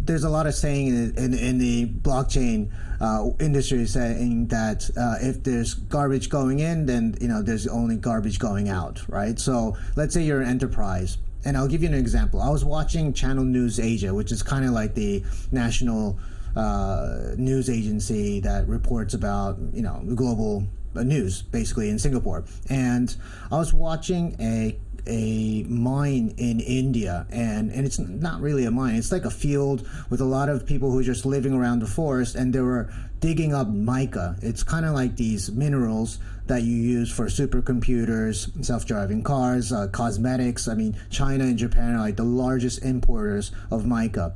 there's a lot of saying in the blockchain industry saying that if there's garbage going in, then there's only garbage going out, right? So let's say you're an enterprise, and I'll give you an example. I was watching Channel News Asia, which is kind of like the national news agency that reports about global news, basically, in Singapore. And I was watching a mine in India, and it's not really a mine. It's like a field with a lot of people who are just living around the forest, and they were digging up mica. It's kind of like these minerals that you use for supercomputers, self-driving cars, cosmetics. I mean, China and Japan are like the largest importers of mica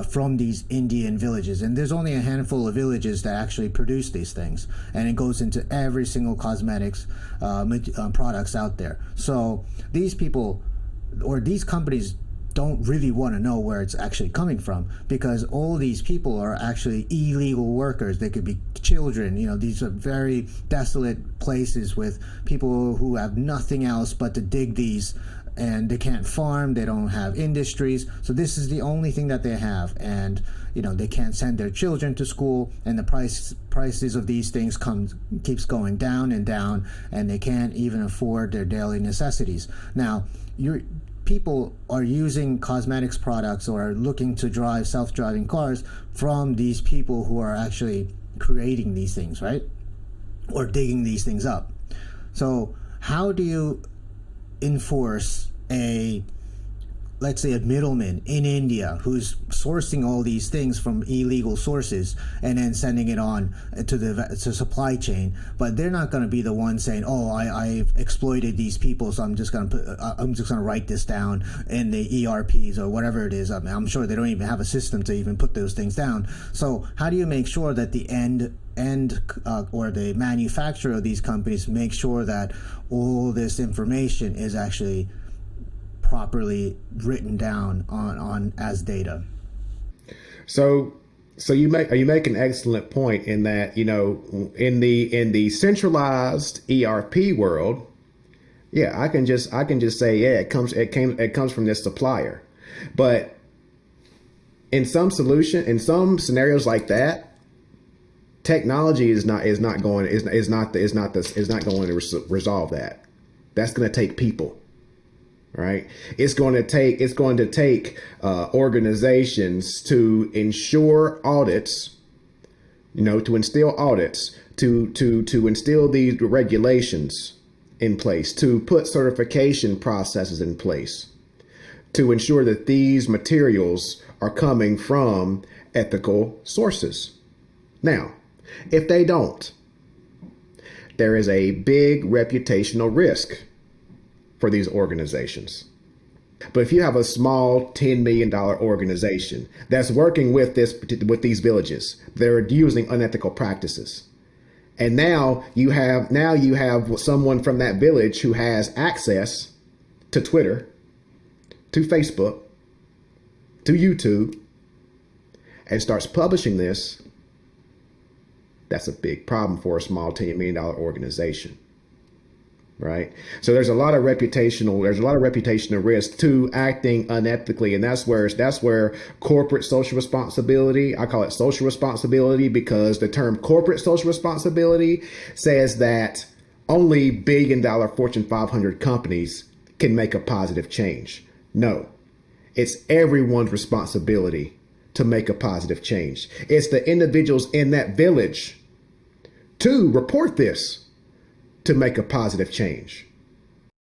from these Indian villages. And there's only a handful of villages that actually produce these things. And it goes into every single cosmetics products out there. So these people or these companies don't really want to know where it's actually coming from, because all these people are actually illegal workers. They could be children. These are very desolate places with people who have nothing else but to dig these, and they can't farm. They don't have industries. So this is the only thing that they have. And they can't send their children to school, and the prices of these things keeps going down and down, and they can't even afford their daily necessities. Now, people are using cosmetics products or are looking to drive self-driving cars from these people who are actually creating these things, right? Or digging these things up. So how do you enforce let's say a middleman in India who's sourcing all these things from illegal sources and then sending it on to the supply chain? But they're not going to be the one saying, "Oh, I've exploited these people, so I'm just going to write this down in the ERPs or whatever it is." I'm sure they don't even have a system to even put those things down. So how do you make sure that the end or the manufacturer of these companies make sure that all this information is actually properly written down on as data? So you make an excellent point in that, in the centralized ERP world, yeah, I can just say, yeah, it comes from this supplier. But in some scenarios like that, technology is not going to resolve that. That's going to take people. Right. It's going to take organizations to ensure audits, to instill audits, to instill these regulations in place, to put certification processes in place, to ensure that these materials are coming from ethical sources. Now, if they don't, there is a big reputational risk for these organizations. But if you have a small $10 million organization that's working with these villages, they're using unethical practices. And now you have someone from that village who has access to Twitter, to Facebook, to YouTube, and starts publishing this. That's a big problem for a small $10 million organization. Right. So there's a lot of reputational risk to acting unethically. And that's where corporate social responsibility, I call it social responsibility, because the term corporate social responsibility says that only $1 billion Fortune 500 companies can make a positive change. No, it's everyone's responsibility to make a positive change. It's the individuals in that village to report this, to make a positive change.